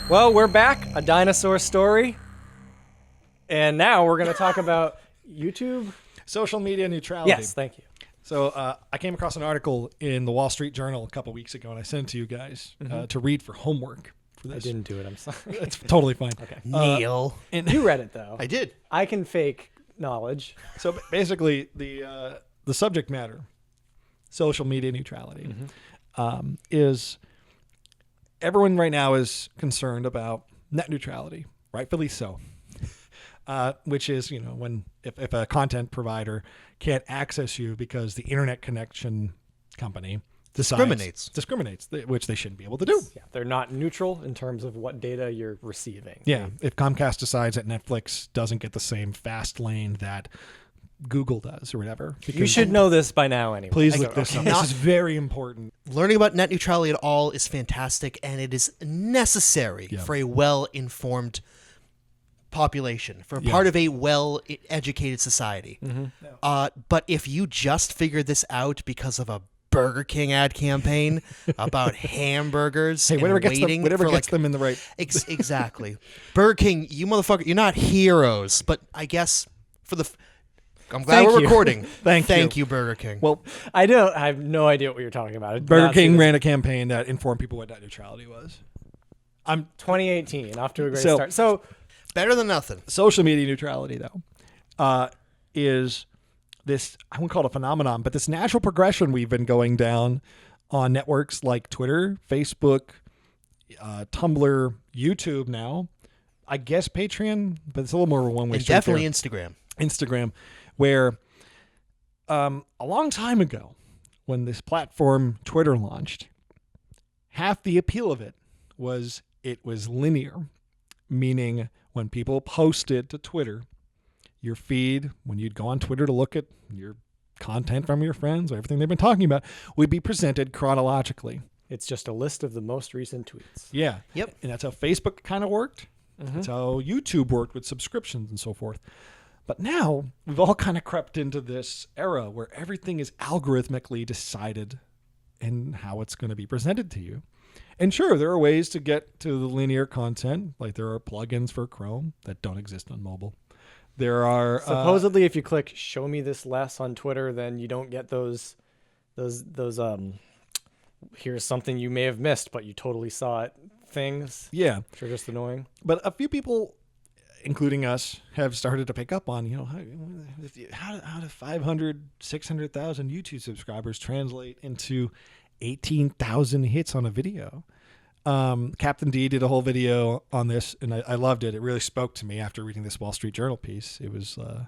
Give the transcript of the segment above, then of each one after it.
Well, we're back. A dinosaur story. And now we're going to talk about YouTube. Social media neutrality. Yes, thank you. So I came across an article in the Wall Street Journal a couple weeks ago, and I sent it to you guys to read for homework for I this. didn't do it. I'm sorry. It's totally fine. Okay. Neil. And You read it, though. I did. I can fake knowledge. so basically, the subject matter, social media neutrality, is everyone right now is concerned about net neutrality, rightfully so. Which is, when if a content provider can't access you because the internet connection company discriminates, which they shouldn't be able to do. Yeah, they're not neutral in terms of what data you're receiving. Yeah, if Comcast decides that Netflix doesn't get the same fast lane that Google does or whatever. You should know this by now anyway. Please look this up. This is very important. Learning about net neutrality at all is fantastic, and it is necessary for a well-informed population, for part of a well-educated society. But if you just figured this out because of a Burger King ad campaign about hamburgers and whatever waiting gets them in the right... Exactly. Burger King, you motherfucker, you're not heroes, but I guess for the... I'm glad we're recording. Thank you, Burger King. Well, I have no idea what you're talking about. Burger King ran a campaign that informed people what net neutrality was. 2018, off to a great start. So better than nothing. Social media neutrality, though, is this, I won't call it a phenomenon, but this natural progression we've been going down on networks like Twitter, Facebook, Tumblr, YouTube now. I guess Patreon, but it's a little more of a one-way street. Definitely there. Instagram, where a long time ago, when this platform Twitter launched, half the appeal of it was linear, meaning when people posted to Twitter, your feed, when you'd go on Twitter to look at your content from your friends or everything they've been talking about, would be presented chronologically. It's just a list of the most recent tweets. Yeah. Yep. And that's how Facebook kind of worked. That's how YouTube worked with subscriptions and so forth. But now we've all kind of crept into this era where everything is algorithmically decided and how it's going to be presented to you. And sure, there are ways to get to the linear content, like there are plugins for Chrome that don't exist on mobile. There are supposedly if you click "Show me this less" on Twitter, then you don't get those here's something you may have missed, but you totally saw it things. Yeah, which are just annoying. But a few people, including us, have started to pick up on, how do 500, 600,000 YouTube subscribers translate into 18,000 hits on a video? Captain D did a whole video on this, and I loved it. It really spoke to me after reading this Wall Street Journal piece. It was I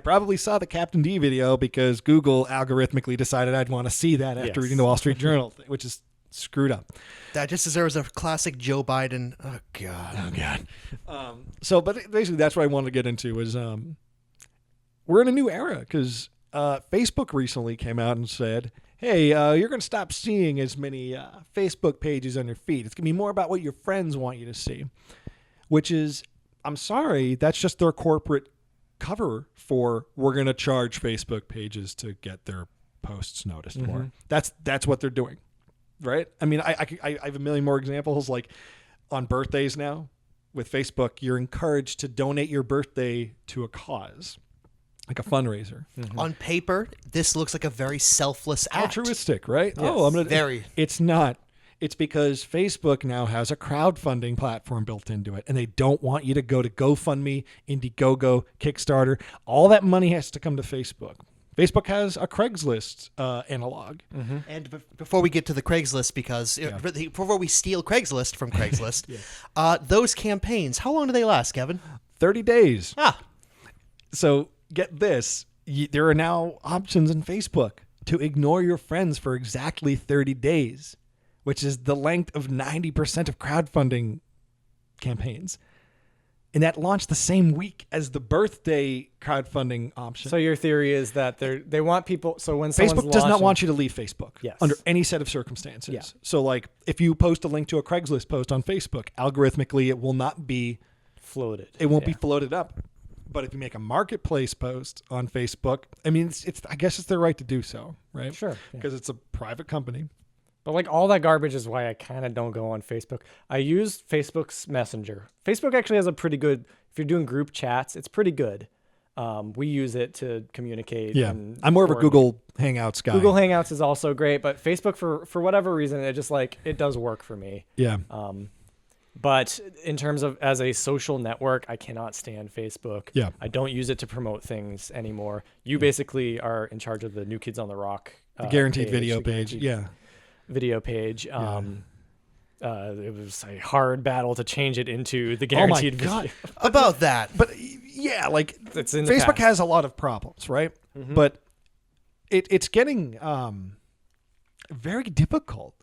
probably saw the Captain D video because Google algorithmically decided I'd want to see that after reading the Wall Street Journal, which is screwed up. That just deserves a classic Joe Biden. Oh God. But basically that's what I wanted to get into is we're in a new era because Facebook recently came out and said, hey, you're going to stop seeing as many Facebook pages on your feed. It's going to be more about what your friends want you to see, which is, I'm sorry, that's just their corporate cover for we're going to charge Facebook pages to get their posts noticed more. That's what they're doing. Right? I mean, I have a million more examples, like on birthdays now with Facebook, you're encouraged to donate your birthday to a cause, like a fundraiser. On paper, this looks like a very selfless act. Altruistic, right? Yes. Oh, I'm going to... Very. It's not. It's because Facebook now has a crowdfunding platform built into it, and they don't want you to go to GoFundMe, Indiegogo, Kickstarter. All that money has to come to Facebook. Facebook has a Craigslist analog. And before we get to the Craigslist, because before we steal Craigslist from Craigslist, those campaigns, how long do they last, Kevin? 30 days. Ah. So get this. There are now options in Facebook to ignore your friends for exactly 30 days, which is the length of 90% of crowdfunding campaigns. And that launched the same week as the birthday crowdfunding option. So your theory is that they want people. So when Facebook does not want you to leave Facebook under any set of circumstances. Yeah. So like if you post a link to a Craigslist post on Facebook, algorithmically it will not be floated. It won't be floated up. But if you make a marketplace post on Facebook, I mean, it's I guess it's their right to do so, right? Sure. Because it's a private company. But like all that garbage is why I kind of don't go on Facebook. I use Facebook's Messenger. Facebook actually has a pretty good, if you're doing group chats, it's pretty good. We use it to communicate. Yeah. And I'm more of a coordinate. Google Hangouts guy. Google Hangouts is also great, but Facebook for whatever reason, it just like, it does work for me. Yeah. But in terms of as a social network, I cannot stand Facebook. Yeah. I don't use it to promote things anymore. You basically are in charge of the New Kids on the Rock. The guaranteed video the page. guaranteed Yeah. Video page. It was a hard battle to change it into the Oh my guaranteed God. video. About that. But yeah, like It's in the Facebook past. has a lot of problems, right? Mm-hmm. But it's getting very difficult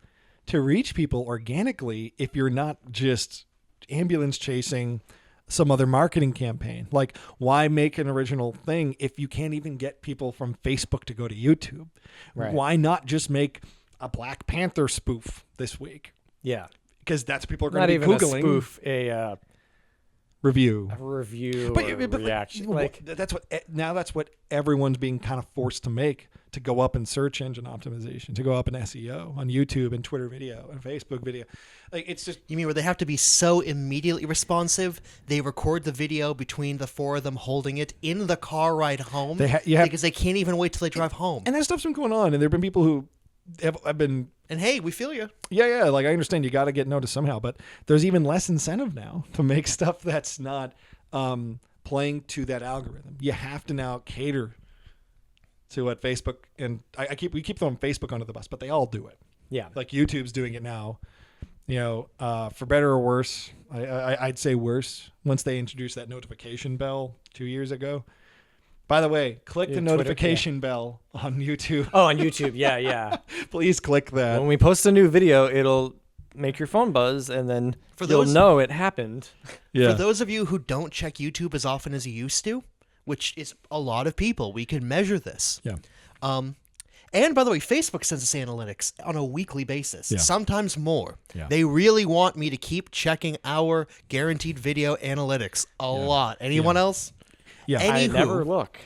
to reach people organically if you're not just ambulance chasing some other marketing campaign. Like, why make an original thing if you can't even get people from Facebook to go to YouTube? Right. Why not just make a Black Panther spoof this week? Yeah. Because that's what people are going Not to be even Googling. a spoof, a Review. review But or reaction. Like, that's what everyone's being kind of forced to make, to go up in search engine optimization, to go up in SEO on YouTube and Twitter video and Facebook video. Like, it's just, You mean where they have to be so immediately responsive? They record the video between the four of them holding it in the car ride home because they can't even wait till they drive home. and that stuff's been going on. And there've been people who have been, And hey, we feel you. yeah. Like, I understand you got to get noticed somehow, but there's even less incentive now to make stuff that's not playing to that algorithm. You have to now cater to what Facebook, and we keep throwing Facebook under the bus, but they all do it. yeah. Like, YouTube's doing it now. You know, for better or worse, I'd say worse. Once they introduced that notification bell 2 years ago. By the way, click the Twitter, notification bell on YouTube. Oh, on YouTube. Yeah, yeah. Please click that. When we post a new video, it'll make your phone buzz, and then you'll know it happened. Yeah. For those of you who don't check YouTube as often as you used to, which is a lot of people, we can measure this. Yeah. And by the way, Facebook sends us analytics on a weekly basis, Yeah. sometimes more. Yeah. They really want me to keep checking our guaranteed video analytics a lot. Anyone else? Yeah. I Anywho, never look.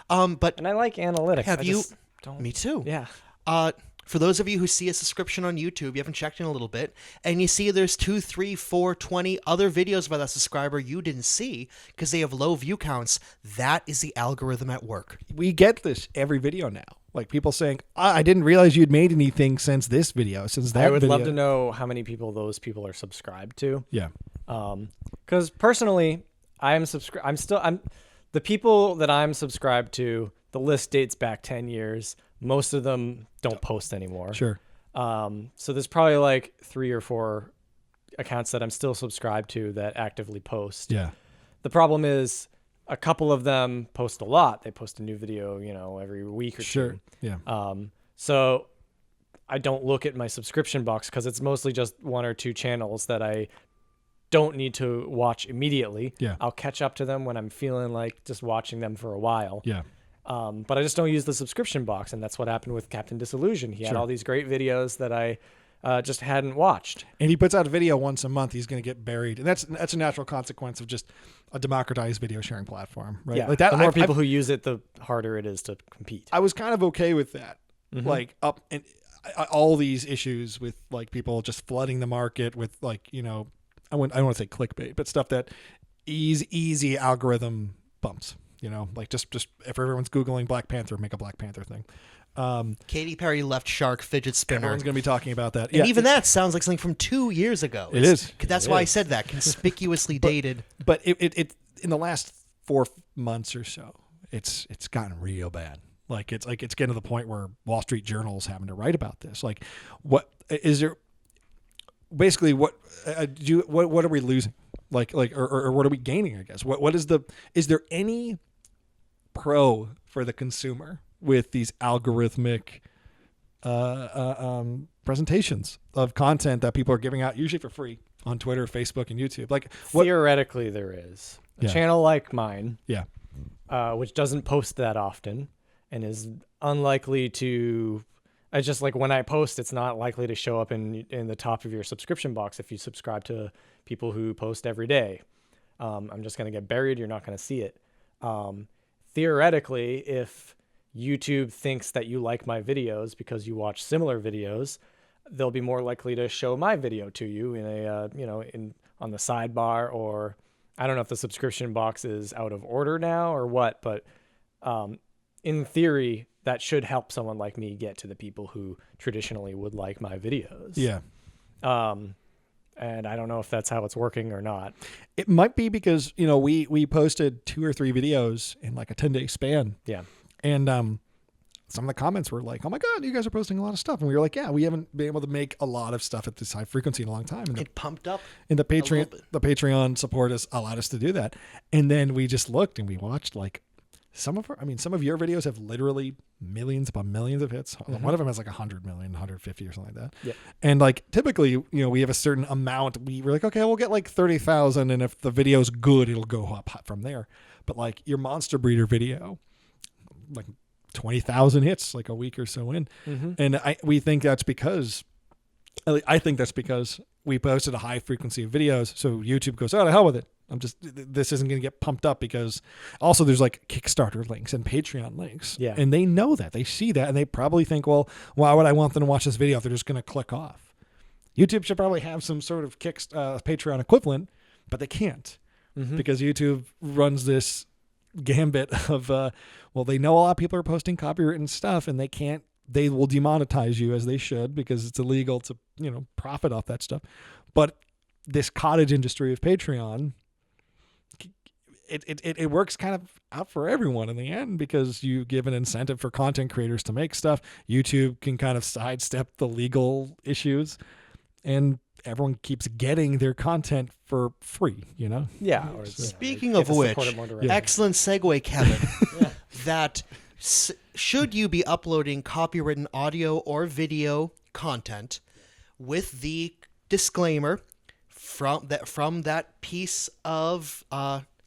But And I like analytics. have I you? just don't. Me too. Yeah. For those of you who see a subscription on YouTube, you haven't checked in a little bit, and you see there's 2, 3, 4, 20 other videos by that subscriber you didn't see because they have low view counts, that is the algorithm at work. We get this every video now. Like, people saying, I didn't realize you'd made anything since this video, since that I would video. love to know how many people those people are subscribed to. Yeah. Because personally, I'm the people that I'm subscribed to. The list dates back 10 years. Most of them don't post anymore. Sure. So there's probably like 3 or 4 accounts that I'm still subscribed to that actively post. Yeah. The problem is a couple of them post a lot. They post a new video, every week or Sure. two. Yeah. So I don't look at my subscription box because it's mostly just 1 or 2 channels that I don't need to watch immediately. Yeah. I'll catch up to them when I'm feeling like just watching them for a while. Yeah. But I just don't use the subscription box, and that's what happened with Captain Disillusion. He had Sure. all these great videos that I just hadn't watched. And he puts out a video once a month, he's going to get buried. And that's a natural consequence of just a democratized video sharing platform, right? Yeah, Like that, the more I've- people who use it, the harder it is to compete. I was kind of okay with that. Mm-hmm. Like, up and all these issues with like people just flooding the market with like, I don't want to say clickbait, but stuff that easy algorithm bumps. Like just if everyone's Googling Black Panther, make a Black Panther thing. Katy Perry left shark fidget spinner. Everyone's going to be talking about that. And even that sounds like something from 2 years ago. It is. That's It why I is. said that. Conspicuously dated. But it in the last 4 months or so, it's gotten real bad. Like it's getting to the point where Wall Street Journal is having to write about this. Like, what is there? Basically, what are we losing? Or what are we gaining? I guess. Is there any pro for the consumer with these algorithmic presentations of content that people are giving out, usually for free, on Twitter, Facebook, and YouTube? Like, what? Theoretically, there is a Yeah. channel like mine, Yeah. which doesn't post that often and is unlikely to. It's just like when I post, it's not likely to show up in the top of your subscription box if you subscribe to people who post every day. I'm just going to get buried. You're not going to see it. Theoretically, if YouTube thinks that you like my videos because you watch similar videos, they'll be more likely to show my video to you in a on the sidebar, or I don't know if the subscription box is out of order now or what, but in theory that should help someone like me get to the people who traditionally would like my videos. Yeah. And I don't know if that's how it's working or not. It might be because, we posted 2 or 3 videos in like a 10-day span. Yeah. And some of the comments were like, "Oh my God, you guys are posting a lot of stuff." And we were like, "Yeah, we haven't been able to make a lot of stuff at this high frequency in a long time." And It pumped up. the a little bit. Patreon support has allowed us to do that. And then we just looked and we watched like some of your videos have literally millions upon millions of hits. Mm-hmm. One of them has like 100 million, 150 or something like that. Yeah. And like typically, we have a certain amount. We were like, okay, we'll get like 30,000. And if the video's good, it'll go up from there. But like your Monster Breeder video, like 20,000 hits like a week or so in. Mm-hmm. And we think that's because I think that's because we posted a high frequency of videos. So YouTube goes, "Oh, to hell with it. This isn't going to get pumped up," because also there's like Kickstarter links and Patreon links. Yeah. And they know that, they see that, and they probably think, well, why would I want them to watch this video if they're just going to click off? YouTube should probably have some sort of Patreon equivalent, but they can't because YouTube runs this gambit of, they know a lot of people are posting copywritten stuff and they will demonetize you, as they should, because it's illegal to, profit off that stuff. But this cottage industry of Patreon, it works kind of out for everyone in the end, because you give an incentive for content creators to make stuff. YouTube can kind of sidestep the legal issues, and everyone keeps getting their content for free, Yeah. Or Speaking of which, excellent segue, Kevin. That should you be uploading copywritten audio or video content with the disclaimer from that piece of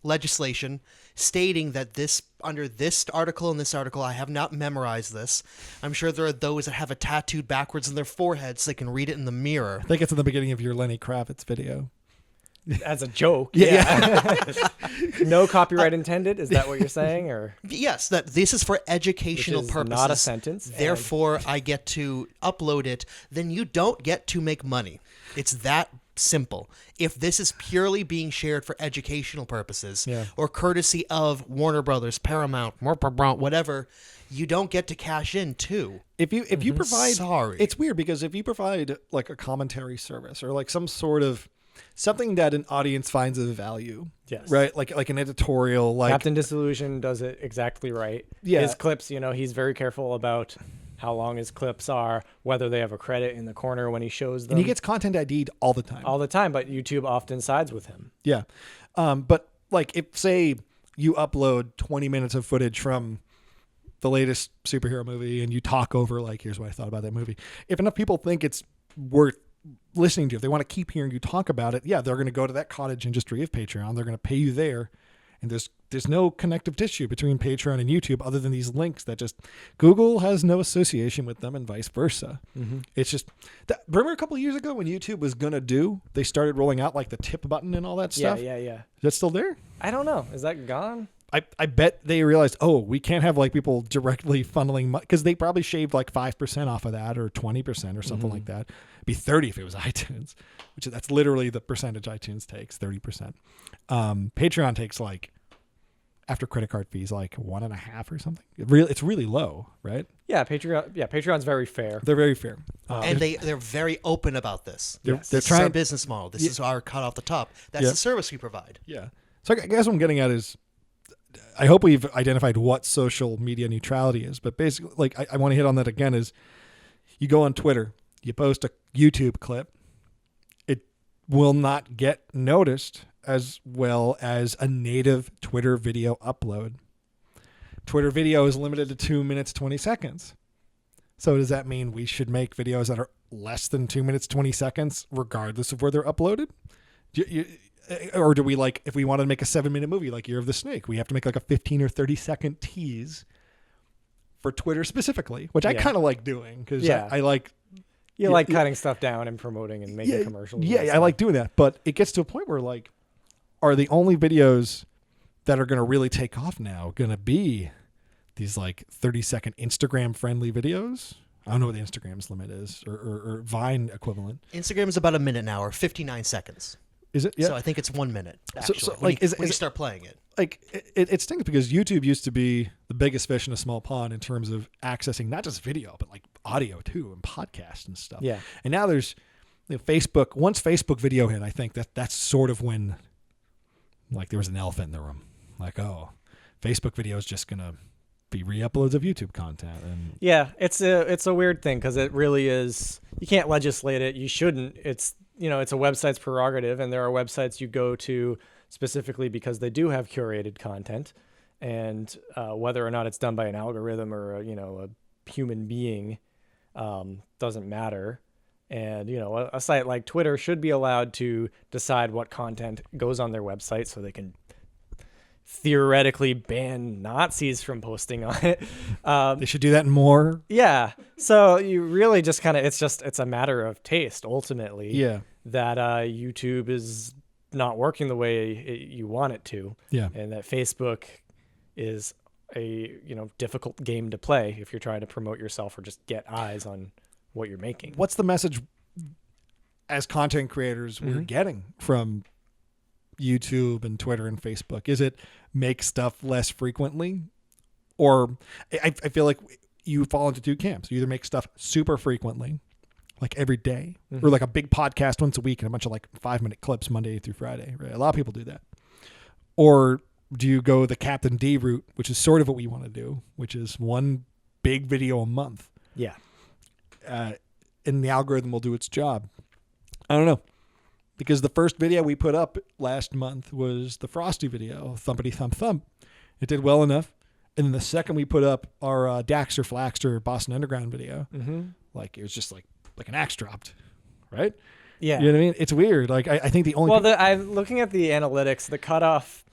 legislation stating that under this article and this article, I have not memorized this. I'm sure there are those that have it tattooed backwards in their foreheads so they can read it in the mirror. I think it's in the beginning of your Lenny Kravitz video. As a joke. Yeah. No copyright intended. Is that what you're saying? Or yes, that this is for educational purposes. Not a sentence. Therefore, I get to upload it. Then you don't get to make money. It's that simple. If this is purely being shared for educational purposes or courtesy of Warner Brothers, Paramount, whatever, you don't get to cash in too. If you provide, sorry, it's weird, because if you provide like a commentary service or like some sort of something that an audience finds of value, right? Like an editorial, like Captain Disillusion does it exactly right. Yeah. His clips, he's very careful about how long his clips are, whether they have a credit in the corner when he shows them. And he gets content ID'd all the time. All the time, but YouTube often sides with him. Yeah. But like if, say, you upload 20 minutes of footage from the latest superhero movie and you talk over like, here's what I thought about that movie. If enough people think it's worth listening to, if they want to keep hearing you talk about it, they're going to go to that cottage industry of Patreon. They're going to pay you there. And there's no connective tissue between Patreon and YouTube other than these links that just Google has no association with them and vice versa. Mm-hmm. It's just remember a couple of years ago when YouTube was going to they started rolling out like the tip button and all that stuff. Yeah. Is that still there? I don't know. Is that gone? I bet they realized, we can't have like people directly funneling, because they probably shaved like 5% off of that, or 20% or something like that. It'd be 30 if it was iTunes, that's literally the percentage iTunes takes, 30%. Patreon takes like, after credit card fees, like 1.5 or something. It's really low, right? Yeah, Patreon's very fair. They're very fair. And they're very open about this. They're This trying is our business model. This is our cut off the top. That's the service we provide. Yeah. So I guess what I'm getting at is, I hope we've identified what social media neutrality is, but basically, like, I want to hit on that again, is you go on Twitter, you post a YouTube clip, it will not get noticed as well as a native Twitter video upload. Twitter video is limited to 2 minutes, 20 seconds. So does that mean we should make videos that are less than 2 minutes, 20 seconds, regardless of where they're uploaded? Or do we, like, if we wanted to make a 7-minute movie like Year of the Snake, we have to make like a 15 or 30 second tease for Twitter specifically, which I kind of like doing, because I like... You like cutting stuff down and promoting and making commercials. Yeah, I like doing that. But it gets to a point where, like, are the only videos that are going to really take off now going to be these like 30-second Instagram friendly videos? I don't know what the Instagram's limit is, or Vine equivalent. Instagram is about a minute now, or 59 seconds. Is it? Yeah. So I think it's 1 minute, actually, So, when like, you, is when you it- start playing it. Like it stinks because YouTube used to be the biggest fish in a small pond in terms of accessing not just video but like audio too and podcasts and stuff. Yeah. And now there's Facebook. Once Facebook video hit, I think that's sort of when like there was an elephant in the room. Like, oh, Facebook video is just gonna be re-uploads of YouTube content. And Yeah, it's a weird thing because it really is. You can't legislate it. You shouldn't. It's it's a website's prerogative, and there are websites you go to specifically because they do have curated content, and whether or not it's done by an algorithm or a human being doesn't matter. And a site like Twitter should be allowed to decide what content goes on their website, so they can theoretically ban Nazis from posting on it. they should do that more. Yeah. So you really just it's a matter of taste ultimately. Yeah. That YouTube is not working the way you want it to. Yeah. And that Facebook is a difficult game to play if you're trying to promote yourself or just get eyes on what you're making. What's the message as content creators we're getting from YouTube and Twitter and Facebook? Is it make stuff less frequently? Or I feel like you fall into two camps. You either make stuff super frequently, like every day, or like a big podcast once a week and a bunch of like 5-minute clips Monday through Friday. Right? A lot of people do that. Or do you go the Captain D route, which is sort of what we want to do, which is one big video a month? Yeah. And the algorithm will do its job. I don't know. Because the first video we put up last month was the Frosty video, Thumpity Thump Thump. It did well enough. And then the second we put up our Daxter Flaxter Boston Underground video, like it was just like an axe dropped, right? Yeah. You know what I mean? It's weird. Like I think the only I'm looking at the analytics, the cutoff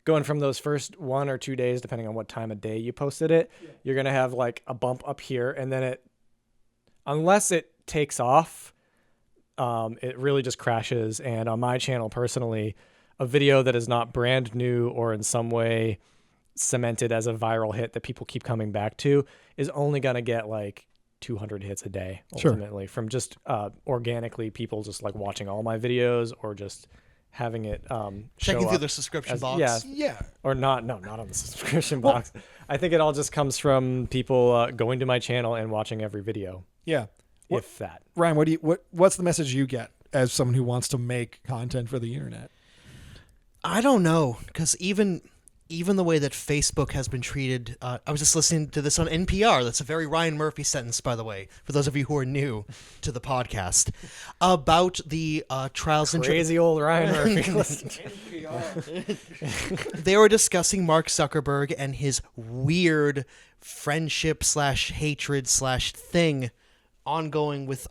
going from those first 1 or 2 days, depending on what time of day you posted it, you're going to have like a bump up here. And then unless it takes off, it really just crashes. And on my channel personally, a video that is not brand new or in some way cemented as a viral hit that people keep coming back to is only going to get like 200 hits a day ultimately from just organically people just like watching all my videos or just having it Checking show through up the subscription box. yeah. or not on the subscription box. I think it all just comes from people going to my channel and watching every video. Yeah. If that. Ryan, what's the message you get as someone who wants to make content for the internet? I don't know, because even the way that Facebook has been treated, I was just listening to this on NPR. That's a very Ryan Murphy sentence, by the way, for those of you who are new to the podcast, about the trials and Crazy old Ryan Murphy. They were discussing Mark Zuckerberg and his weird friendship / hatred / thing ongoing with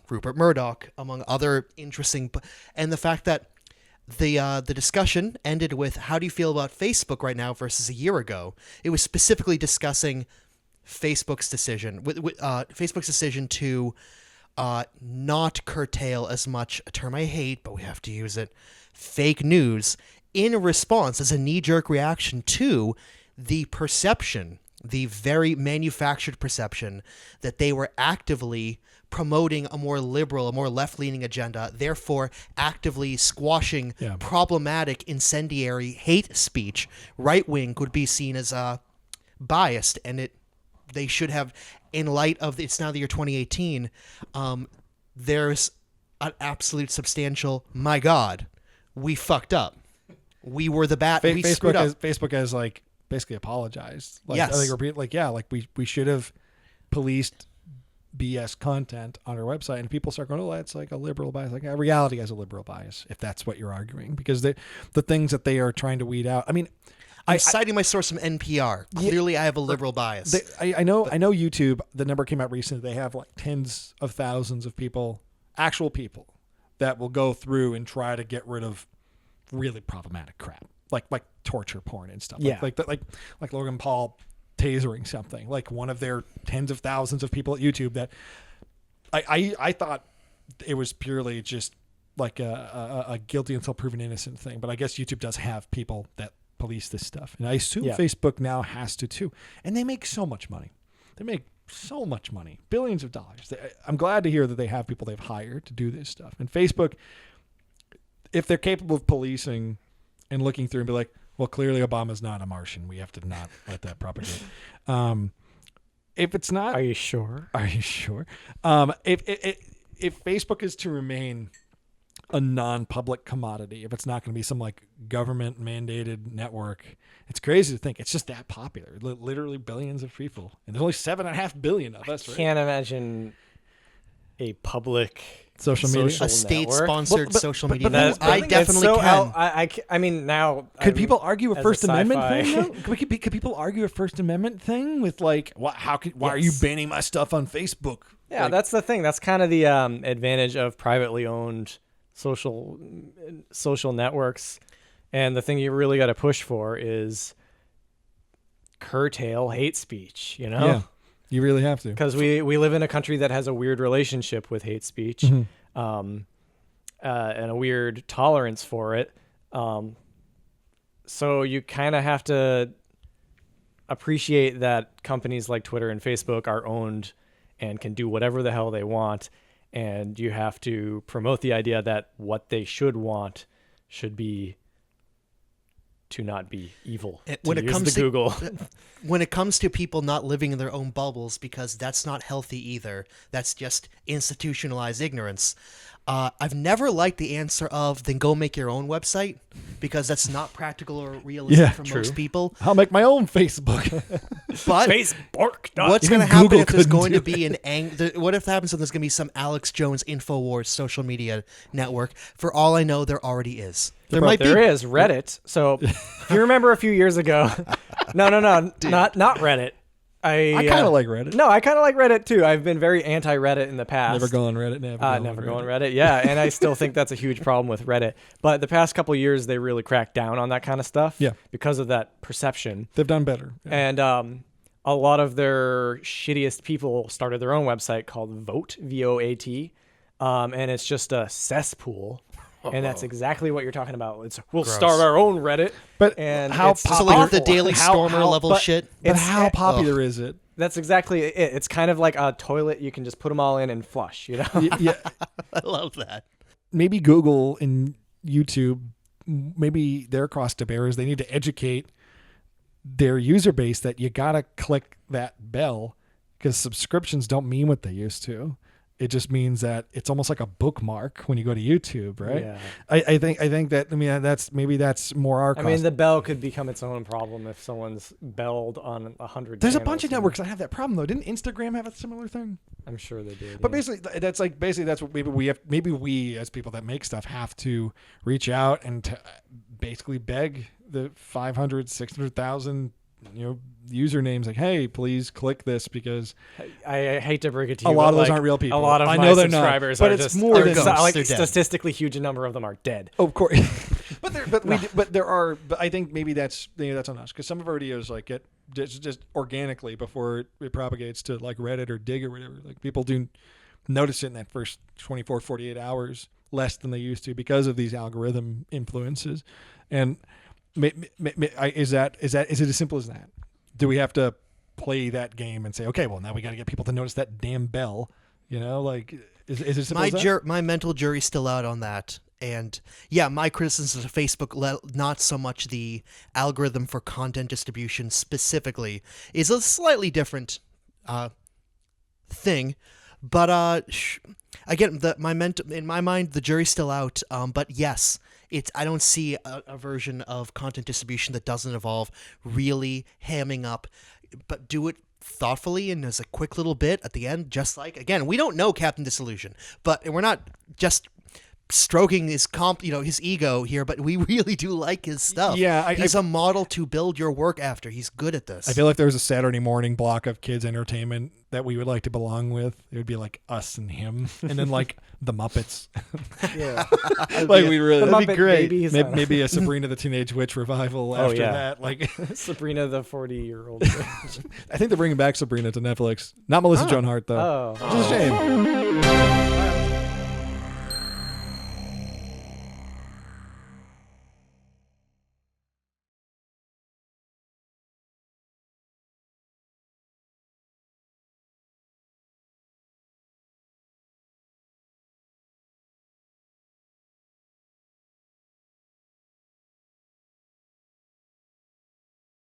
Rupert Murdoch, among other interesting, and the fact that the discussion ended with, how do you feel about Facebook right now versus a year ago? It was specifically discussing Facebook's decision, Facebook's decision to not curtail as much, a term I hate, but we have to use it, fake news, in response as a knee-jerk reaction to the perception, the very manufactured perception that they were actively promoting a more liberal, a more left-leaning agenda, therefore actively squashing problematic, incendiary hate speech. Right-wing could be seen as biased, and they should have, in light of, it's now the year 2018, there's an absolute substantial, my God, we fucked up. We were the we screwed up. Facebook has like basically apologized. Like, yes. We should have policed BS content on our website, and people start going, oh, that's like a liberal bias. Like, reality has a liberal bias, if that's what you're arguing, because the things that they are trying to weed out. I mean, I'm citing my source from NPR. Clearly, I have a liberal bias. I know YouTube, the number came out recently, they have like tens of thousands of people, actual people, that will go through and try to get rid of really problematic crap, like torture porn and stuff. Yeah. Like Logan Paul tasering something, like one of their tens of thousands of people at YouTube that I thought it was purely just like a guilty until proven innocent thing. But I guess YouTube does have people that police this stuff. And I assume Facebook now has to too. And they make so much money. They make so much money, billions of dollars. I'm glad to hear that they have people they've hired to do this stuff. And Facebook, if they're capable of policing and looking through and be like, well, clearly Obama's not a Martian. We have to not let that propagate. If it's not, Are you sure? are you sure? If Facebook is to remain a non-public commodity, if it's not going to be some like government mandated network, it's crazy to think it's just that popular. Literally billions of people, and there's only 7.5 billion of us. Right? Can't imagine a public Social media? A state-sponsored But- social but- media. but No, that's- I It's definitely so can. I mean, now Could people argue a as First Amendment sci-fi- thing? Though? Could people argue a First Amendment thing with like, why are you Yes. banning my stuff on Facebook? Yeah, Like, that's the thing. That's kind of the advantage of privately owned social networks. And the thing you really got to push for is curtail hate speech, you know? yeah, you really have to. Because we live in a country that has a weird relationship with hate speech, and a weird tolerance for it. So you kind of have to appreciate that companies like Twitter and Facebook are owned and can do whatever the hell they want. And you have to promote the idea that what they should want should be to not be evil. When To it use comes the to- Google. When it comes to people not living in their own bubbles, because that's not healthy either. That's just institutionalized ignorance. I've never liked the answer of then go make your own website, because that's not practical or realistic Yeah, for true. most people. I'll make my own Facebook. But Facebook. what's Even going to happen Google if there's couldn't going do to be what if happens if there's going to be some Alex Jones InfoWars social media network? For all I know, there already is. There might There be. is Reddit. So if you remember a few years ago, no, not Reddit. I kind of like Reddit. No, I kind of like Reddit too. I've been very anti-Reddit in the past. Never go on Reddit. Never go on Reddit. Yeah, and I still think that's a huge problem with Reddit. But the past couple of years, they really cracked down on that kind of stuff. Yeah. Because of that perception. They've done better. Yeah. And a lot of their shittiest people started their own website called Vote, VOAT. And it's just a cesspool. And that's exactly what you're talking about. We'll start our own Reddit. But and how it's So like the awful. Daily Stormer level but shit. But it's- how popular is it? That's exactly it. It's kind of like a toilet. You can just put them all in and flush, you know? Yeah, I love that. maybe Google and YouTube, maybe their cross to bear is they need to educate their user base that you gotta click that bell, because subscriptions don't mean what they used to. It just means that it's almost like a bookmark when you go to YouTube, right? Yeah. I think that that's more our I cost. mean, the bell could become its own problem if someone's belled on 100. There's a bunch of channels. networks that have that problem though. Didn't Instagram have a similar thing? I'm sure they did. But yeah. basically that's what maybe we as people that make stuff have to reach out and to basically beg the 500, 600,000 usernames like, hey, please click this, because I hate to break it to you. a lot but, of those like, aren't real people. A lot of I my know they're not, subscribers but are it's just more They're than ghosts. like They're dead. statistically huge number of them are dead. of course. but I think maybe that's on us, because some of our videos like get just organically before it propagates to like Reddit or Dig or whatever. Like people do notice it in that first 24, 48 hours less than they used to because of these algorithm influences. And is it as simple as that? Do we have to play that game and say, okay, well now we got to get people to notice that damn bell? Like is it simple as that? My mental jury's still out on that. And yeah, my criticism of Facebook, not so much the algorithm for content distribution specifically, is a slightly different thing. But again, in my mind, the jury's still out. But yes, I don't see a version of content distribution that doesn't involve really hamming up, but do it thoughtfully and as a quick little bit at the end. Just like, again, we don't know Captain Disillusion, but we're not just stroking his his ego here, but we really do like his stuff. Yeah, he's a model to build your work after. He's good at this. I feel like there's a Saturday morning block of kids entertainment that we would like to belong with. It would be like us and him, and then like the Muppets. Yeah. Like we really, The that'd be Muppet great. Babies. Maybe a Sabrina the Teenage Witch revival after yeah. that. Like Sabrina the 40-year-old. I think they're bringing back Sabrina to Netflix. Not Melissa Joan Hart though. Oh. Which is a shame.